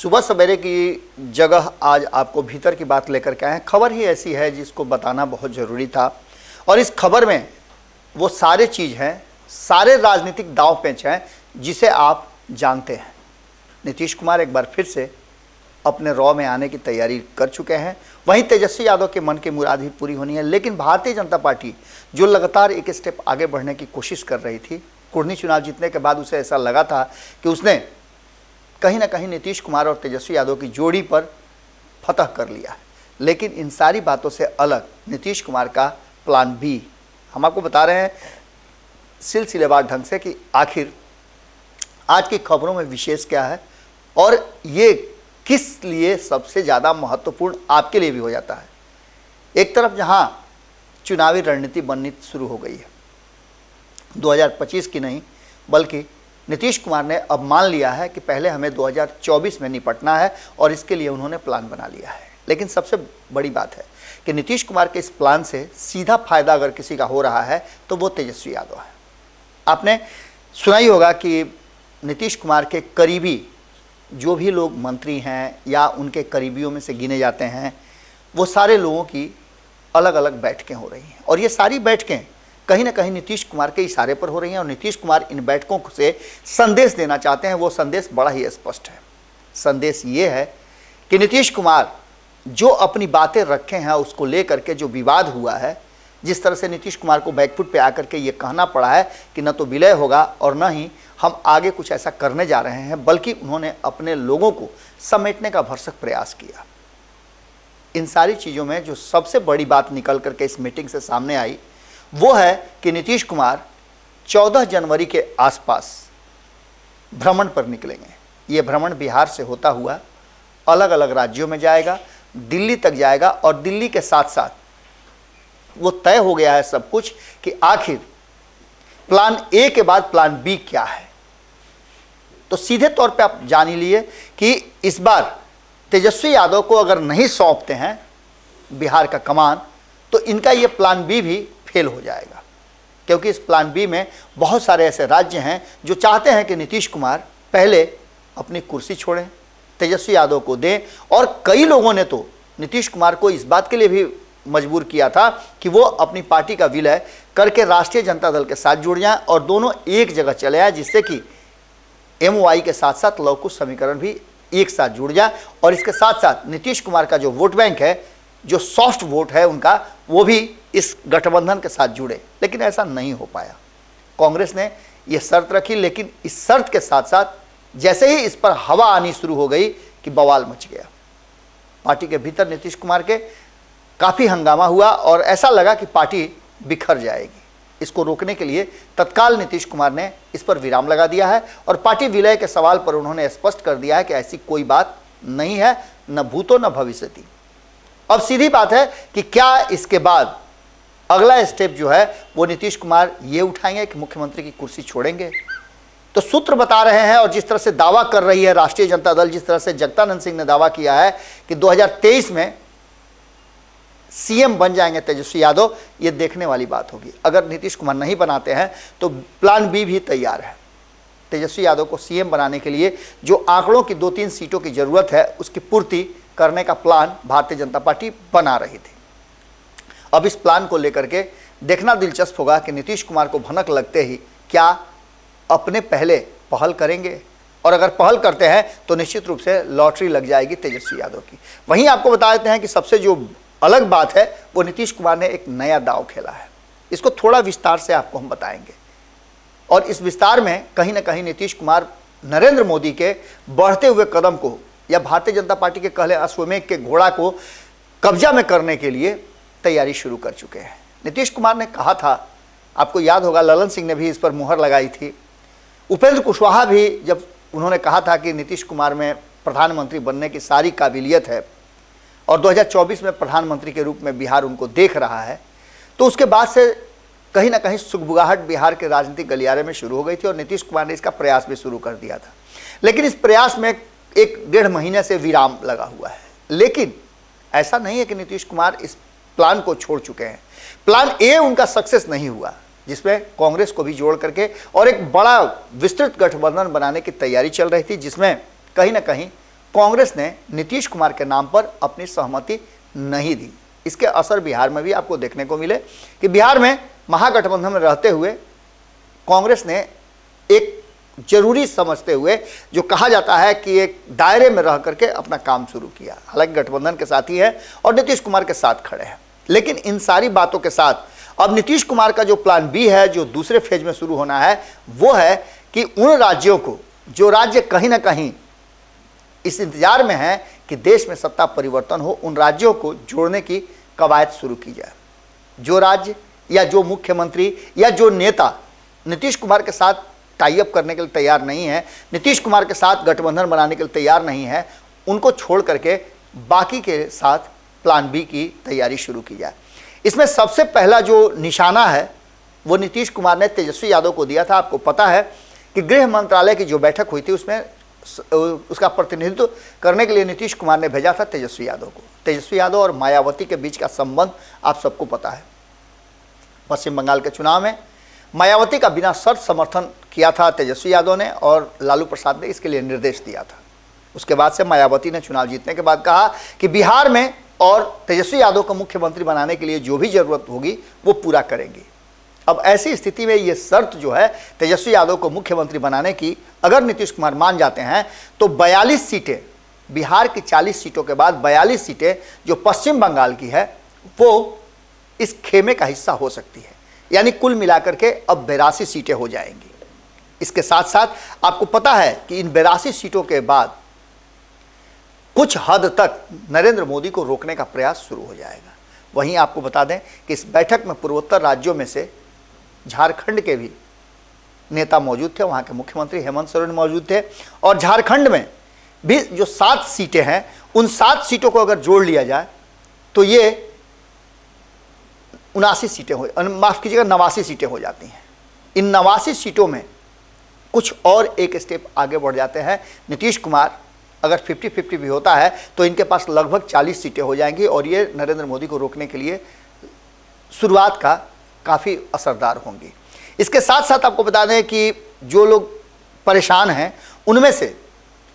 सुबह सवेरे की जगह आज आपको भीतर की बात लेकर के आए हैं। खबर ही ऐसी है जिसको बताना बहुत ज़रूरी था और इस खबर में वो सारे चीज़ हैं, सारे राजनीतिक दांव पेच हैं जिसे आप जानते हैं। नीतीश कुमार एक बार फिर से अपने रॉ में आने की तैयारी कर चुके हैं। वहीं तेजस्वी यादव के मन की मुराद भी पूरी होनी है, लेकिन भारतीय जनता पार्टी जो लगातार एक स्टेप आगे बढ़ने की कोशिश कर रही थी, कुर्नी चुनाव जीतने के बाद उसे ऐसा लगा था कि उसने कहीं ना कहीं नीतीश कुमार और तेजस्वी यादव की जोड़ी पर फतह कर लिया है। लेकिन इन सारी बातों से अलग नीतीश कुमार का प्लान बी हम आपको बता रहे हैं सिलसिलेवार ढंग से कि आखिर आज की खबरों में विशेष क्या है और ये किस लिए सबसे ज़्यादा महत्वपूर्ण आपके लिए भी हो जाता है। एक तरफ जहां चुनावी रणनीति बननी शुरू हो गई है, 2025 की नहीं बल्कि नीतीश कुमार ने अब मान लिया है कि पहले हमें 2024 में निपटना है और इसके लिए उन्होंने प्लान बना लिया है। लेकिन सबसे बड़ी बात है कि नीतीश कुमार के इस प्लान से सीधा फायदा अगर किसी का हो रहा है तो वो तेजस्वी यादव है। आपने सुना ही होगा कि नीतीश कुमार के करीबी जो भी लोग मंत्री हैं या उनके करीबियों में से गिने जाते हैं, वो सारे लोगों की अलग अलग बैठकें हो रही हैं और ये सारी बैठकें कहीं ना कहीं नीतीश कुमार के इशारे पर हो रही हैं और नीतीश कुमार इन बैठकों से संदेश देना चाहते हैं। वो संदेश बड़ा ही स्पष्ट है। संदेश ये है कि नीतीश कुमार जो अपनी बातें रखे हैं उसको लेकर के जो विवाद हुआ है, जिस तरह से नीतीश कुमार को बैकफुट पे आकर के ये कहना पड़ा है कि न तो विलय होगा और न ही हम आगे कुछ ऐसा करने जा रहे हैं, बल्कि उन्होंने अपने लोगों को समेटने का भरसक प्रयास किया। इन सारी चीज़ों में जो सबसे बड़ी बात निकल करके इस मीटिंग से सामने आई वो है कि नीतीश कुमार 14 जनवरी के आसपास भ्रमण पर निकलेंगे। ये भ्रमण बिहार से होता हुआ अलग अलग राज्यों में जाएगा, दिल्ली तक जाएगा और दिल्ली के साथ साथ वो तय हो गया है सब कुछ कि आखिर प्लान ए के बाद प्लान बी क्या है। तो सीधे तौर पे आप जान ही लिए कि इस बार तेजस्वी यादव को अगर नहीं सौंपते हैं बिहार का कमान तो इनका ये प्लान बी भी फेल हो जाएगा, क्योंकि इस प्लान बी में बहुत सारे ऐसे राज्य हैं जो चाहते हैं कि नीतीश कुमार पहले अपनी कुर्सी छोड़ें, तेजस्वी यादव को दें। और कई लोगों ने तो नीतीश कुमार को इस बात के लिए भी मजबूर किया था कि वो अपनी पार्टी का विलय करके राष्ट्रीय जनता दल के साथ जुड़ जाएं और दोनों एक जगह चले आए, जिससे कि MOI के साथ साथ लव कुश समीकरण भी एक साथ जुड़ जाए और इसके साथ साथ नीतीश कुमार का जो वोट बैंक है, जो सॉफ्ट वोट है उनका, वो भी इस गठबंधन के साथ जुड़े। लेकिन ऐसा नहीं हो पाया। कांग्रेस ने यह शर्त रखी, लेकिन इस शर्त के साथ साथ जैसे ही इस पर हवा आनी शुरू हो गई कि बवाल मच गया। पार्टी के भीतर नीतीश कुमार के काफ़ी हंगामा हुआ और ऐसा लगा कि पार्टी बिखर जाएगी। इसको रोकने के लिए तत्काल नीतीश कुमार ने इस पर विराम लगा दिया है और पार्टी विलय के सवाल पर उन्होंने स्पष्ट कर दिया है कि ऐसी कोई बात नहीं है, न भूतो न भविष्यति। अब सीधी बात है कि क्या इसके बाद अगला स्टेप जो है वो नीतीश कुमार ये उठाएंगे कि मुख्यमंत्री की कुर्सी छोड़ेंगे। तो सूत्र बता रहे हैं और जिस तरह से दावा कर रही है राष्ट्रीय जनता दल, जिस तरह से जगदानंद सिंह ने दावा किया है कि 2023 में CM बन जाएंगे तेजस्वी यादव, ये देखने वाली बात होगी। अगर नीतीश कुमार नहीं बनाते हैं तो प्लान बी भी तैयार है। तेजस्वी यादव को CM बनाने के लिए जो आंकड़ों की 2-3 सीटों की जरूरत है उसकी पूर्ति करने का प्लान भारतीय जनता पार्टी बना रही थी। अब इस प्लान को लेकर के देखना दिलचस्प होगा कि नीतीश कुमार को भनक लगते ही क्या अपने पहले पहल करेंगे, और अगर पहल करते हैं तो निश्चित रूप से लॉटरी लग जाएगी तेजस्वी यादव की। वहीं आपको बता देते हैं कि सबसे जो अलग बात है वो नीतीश कुमार ने एक नया दांव खेला है। इसको थोड़ा विस्तार से आपको हम बताएंगे और इस विस्तार में कहीं ना कहीं नीतीश कुमार नरेंद्र मोदी के बढ़ते हुए कदम को या भारतीय जनता पार्टी के कहले अश्वमेघ के घोड़ा को कब्जा में करने के लिए तैयारी शुरू कर चुके हैं। नीतीश कुमार ने कहा था, आपको याद होगा ललन सिंह ने भी इस पर मुहर लगाई थी, उपेंद्र कुशवाहा भी जब उन्होंने कहा था कि नीतीश कुमार में प्रधानमंत्री बनने की सारी काबिलियत है और 2024 में प्रधानमंत्री के रूप में बिहार उनको देख रहा है, तो उसके बाद से कहीं ना कहीं सुगबुगाहट बिहार के राजनीतिक गलियारे में शुरू हो गई थी और नीतीश कुमार ने इसका प्रयास भी शुरू कर दिया था। लेकिन इस प्रयास में 1-1.5 महीने से विराम लगा हुआ है। लेकिन ऐसा नहीं है कि नीतीश कुमार इस प्लान को छोड़ चुके हैं। प्लान ए उनका सक्सेस नहीं हुआ, जिसमें कांग्रेस को भी जोड़ करके और एक बड़ा विस्तृत गठबंधन बनाने की तैयारी चल रही थी, जिसमें कहीं ना कहीं कांग्रेस ने नीतीश कुमार के नाम पर अपनी सहमति नहीं दी। इसके असर बिहार में भी आपको देखने को मिले कि बिहार में महागठबंधन में रहते हुए कांग्रेस ने एक जरूरी समझते हुए जो कहा जाता है कि एक दायरे में रह करके अपना काम शुरू किया। हालांकि गठबंधन के साथ ही है और नीतीश कुमार के साथ खड़े हैं, लेकिन इन सारी बातों के साथ अब नीतीश कुमार का जो प्लान बी है, जो दूसरे फेज में शुरू होना है, वो है कि उन राज्यों को, जो राज्य कहीं ना कहीं इस इंतजार में है कि देश में सत्ता परिवर्तन हो, उन राज्यों को जोड़ने की कवायद शुरू की जाए। जो राज्य या जो मुख्यमंत्री या जो नेता नीतीश कुमार के साथ टाई अप करने के लिए तैयार नहीं है, नीतीश कुमार के साथ गठबंधन बनाने के लिए तैयार नहीं है, उनको छोड़ करके बाकी के साथ प्लान बी की तैयारी शुरू की जाए। इसमें सबसे पहला जो निशाना है वो नीतीश कुमार ने तेजस्वी यादव को दिया था। आपको पता है कि गृह मंत्रालय की जो बैठक हुई थी उसमें उसका प्रतिनिधित्व करने के लिए नीतीश कुमार ने भेजा था तेजस्वी यादव को। तेजस्वी यादव और मायावती के बीच का संबंध आप सबको पता है। पश्चिम बंगाल के चुनाव में मायावती का बिना शर्त समर्थन किया था तेजस्वी यादव ने और लालू प्रसाद ने इसके लिए निर्देश दिया था। उसके बाद से मायावती ने चुनाव जीतने के बाद कहा कि बिहार में और तेजस्वी यादव को मुख्यमंत्री बनाने के लिए जो भी जरूरत होगी वो पूरा करेंगी। अब ऐसी स्थिति में ये शर्त जो है तेजस्वी यादव को मुख्यमंत्री बनाने की, अगर नीतीश कुमार मान जाते हैं तो 42 सीटें, बिहार की 40 सीटों के बाद 42 सीटें जो पश्चिम बंगाल की है वो इस खेमे का हिस्सा हो सकती है। यानी कुल मिलाकर के अब 82 सीटें हो जाएंगी। इसके साथ साथ आपको पता है कि इन 82 सीटों के बाद कुछ हद तक नरेंद्र मोदी को रोकने का प्रयास शुरू हो जाएगा। वहीं आपको बता दें कि इस बैठक में पूर्वोत्तर राज्यों में से झारखंड के भी नेता मौजूद थे, वहाँ के मुख्यमंत्री हेमंत सोरेन मौजूद थे, और झारखंड में भी जो 7 सीटें हैं उन 7 सीटों को अगर जोड़ लिया जाए तो ये 79 सीटें हो, माफ़ कीजिएगा 89 सीटें हो जाती हैं। इन 89 सीटों में कुछ और एक स्टेप आगे बढ़ जाते हैं। नीतीश कुमार अगर 50-50 भी होता है तो इनके पास लगभग 40 सीटें हो जाएंगी और ये नरेंद्र मोदी को रोकने के लिए शुरुआत का काफ़ी असरदार होंगी। इसके साथ साथ आपको बता दें कि जो लोग परेशान हैं उनमें से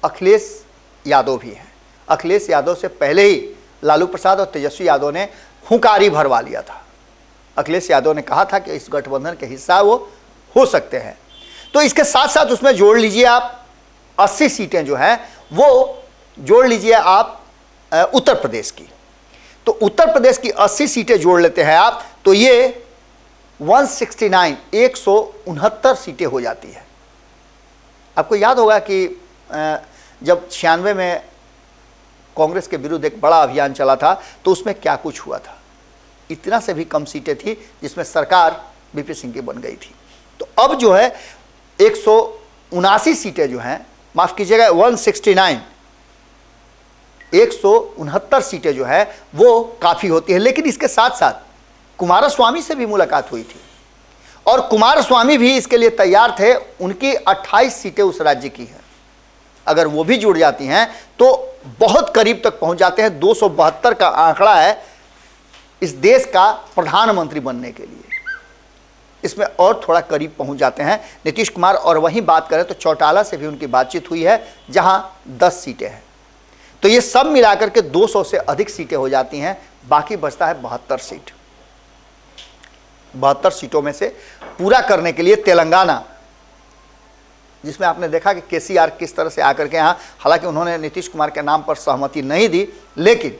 अखिलेश यादव भी हैं। अखिलेश यादव से पहले ही लालू प्रसाद और तेजस्वी यादव ने हुंकारी भरवा लिया था। अखिलेश यादव ने कहा था कि इस गठबंधन के हिस्सा वो हो सकते हैं। तो इसके साथ साथ उसमें जोड़ लीजिए आप 80 सीटें जो हैं वो जोड़ लीजिए आप उत्तर प्रदेश की। तो उत्तर प्रदेश की 80 सीटें जोड़ लेते हैं आप तो ये 169 सीटें हो जाती है। आपको याद होगा कि जब 96 में कांग्रेस के विरुद्ध एक बड़ा अभियान चला था तो उसमें क्या कुछ हुआ था। इतना से भी कम सीटें थी जिसमें सरकार बीपी सिंह की बन गई थी। तो अब जो है 179 सीटें जो हैं, माफ़ कीजिएगा 169 सीटें जो है वो काफ़ी होती है। लेकिन इसके साथ साथ कुमारस्वामी से भी मुलाकात हुई थी और कुमारस्वामी भी इसके लिए तैयार थे। उनकी 28 सीटें उस राज्य की हैं, अगर वो भी जुड़ जाती हैं तो बहुत करीब तक पहुंच जाते हैं। 272 का आंकड़ा है इस देश का प्रधानमंत्री बनने के लिए। इसमें और थोड़ा करीब पहुंच जाते हैं नीतीश कुमार। और वहीं बात करें तो चौटाला से भी उनकी बातचीत हुई है जहां 10 सीटें हैं। तो ये सब मिलाकर के 200 से अधिक सीटें हो जाती हैं। बाकी बचता है 72 सीट। 72 सीटों में से पूरा करने के लिए तेलंगाना, जिसमें आपने देखा कि केसीआर किस तरह से आकर के यहाँ, हालांकि उन्होंने नीतीश कुमार के नाम पर सहमति नहीं दी, लेकिन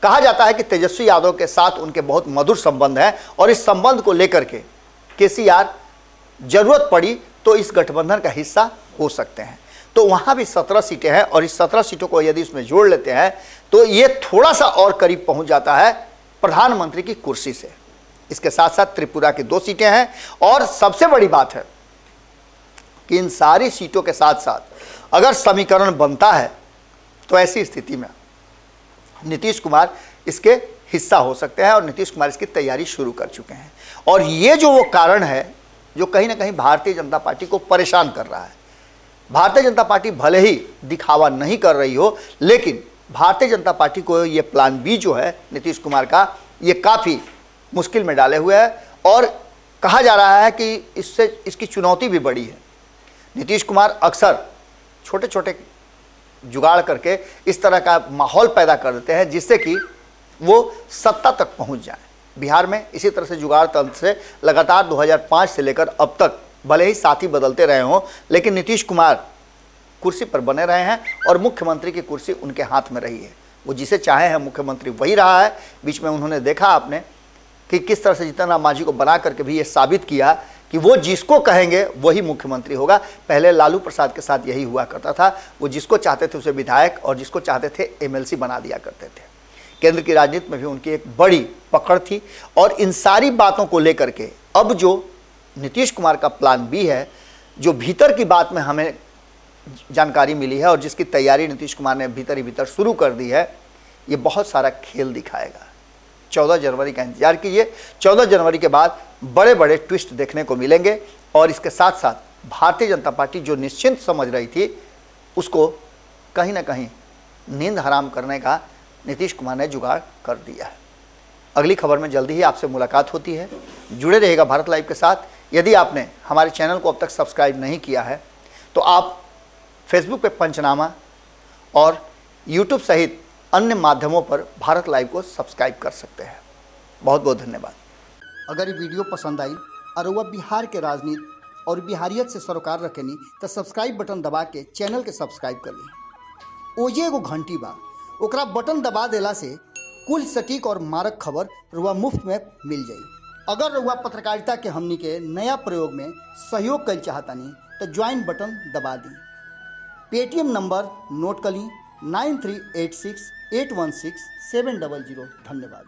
कहा जाता है कि तेजस्वी यादव के साथ उनके बहुत मधुर संबंध है और इस संबंध को लेकर के केसीआर जरूरत पड़ी तो इस गठबंधन का हिस्सा हो सकते हैं। तो वहाँ भी 17 सीटें हैं और इस 17 सीटों को यदि उसमें जोड़ लेते हैं तो ये थोड़ा सा और करीब पहुँच जाता है प्रधानमंत्री की कुर्सी से। इसके साथ साथ त्रिपुरा की 2 सीटें हैं और सबसे बड़ी बात है कि इन सारी सीटों के साथ साथ अगर समीकरण बनता है तो ऐसी स्थिति में नीतीश कुमार इसके हिस्सा हो सकते हैं और नीतीश कुमार इसकी तैयारी शुरू कर चुके हैं। और ये जो वो कारण है जो कहीं ना कहीं भारतीय जनता पार्टी को परेशान कर रहा है। भारतीय जनता पार्टी भले ही दिखावा नहीं कर रही हो, लेकिन भारतीय जनता पार्टी को ये प्लान बी जो है नीतीश कुमार का, ये काफ़ी मुश्किल में डाले हुए है और कहा जा रहा है कि इससे इसकी चुनौती भी बड़ी है। नीतीश कुमार अक्सर छोटे छोटे जुगाड़ करके इस तरह का माहौल पैदा कर देते हैं जिससे कि वो सत्ता तक पहुंच जाए। बिहार में इसी तरह से जुगाड़ तंत्र से लगातार 2005 से लेकर अब तक भले ही साथी बदलते रहे हों, लेकिन नीतीश कुमार कुर्सी पर बने रहे हैं और मुख्यमंत्री की कुर्सी उनके हाथ में रही है। वो जिसे चाहे हैं मुख्यमंत्री वही रहा है। बीच में उन्होंने देखा आपने कि किस तरह से जीतन राम मांझी को बना करके भी ये साबित किया कि वो जिसको कहेंगे वही मुख्यमंत्री होगा। पहले लालू प्रसाद के साथ यही हुआ करता था, वो जिसको चाहते थे उसे विधायक और जिसको चाहते थे एमएलसी बना दिया करते थे। केंद्र की राजनीति में भी उनकी एक बड़ी पकड़ थी और इन सारी बातों को लेकर के अब जो नीतीश कुमार का प्लान बी है, जो भीतर की बात में हमें जानकारी मिली है और जिसकी तैयारी नीतीश कुमार ने भीतर ही भीतर शुरू कर दी है, ये बहुत सारा खेल दिखाएगा। 14 जनवरी का इंतजार कीजिए। 14 जनवरी के बाद बड़े बड़े ट्विस्ट देखने को मिलेंगे और इसके साथ साथ भारतीय जनता पार्टी जो निश्चिंत समझ रही थी उसको कहीं ना कहीं नींद हराम करने का नीतीश कुमार ने जुगाड़ कर दिया है। अगली खबर में जल्दी ही आपसे मुलाकात होती है। जुड़े रहिएगा भारत लाइव के साथ। यदि आपने हमारे चैनल को अब तक सब्सक्राइब नहीं किया है तो आप फेसबुक पे पंचनामा और यूट्यूब सहित अन्य माध्यमों पर भारत लाइव को सब्सक्राइब कर सकते हैं। बहुत बहुत धन्यवाद। अगर ये वीडियो पसंद आई और वह बिहार के राजनीति और बिहारियत से सरोकार रखेनी तो सब्सक्राइब बटन दबा के चैनल के सब्सक्राइब कर ली। ओजे एगो घंटी बा, ओकरा बटन दबा देला से कुल सटीक और मारक खबर रुआ मुफ्त में मिल जाई। अगर रुआ पत्रकारिता के हमनी के नया प्रयोग में सहयोग कर चाहतानी तो ज्वाइन बटन दबा दी। पेटीएम नंबर नोट कर ली 9386816700। धन्यवाद।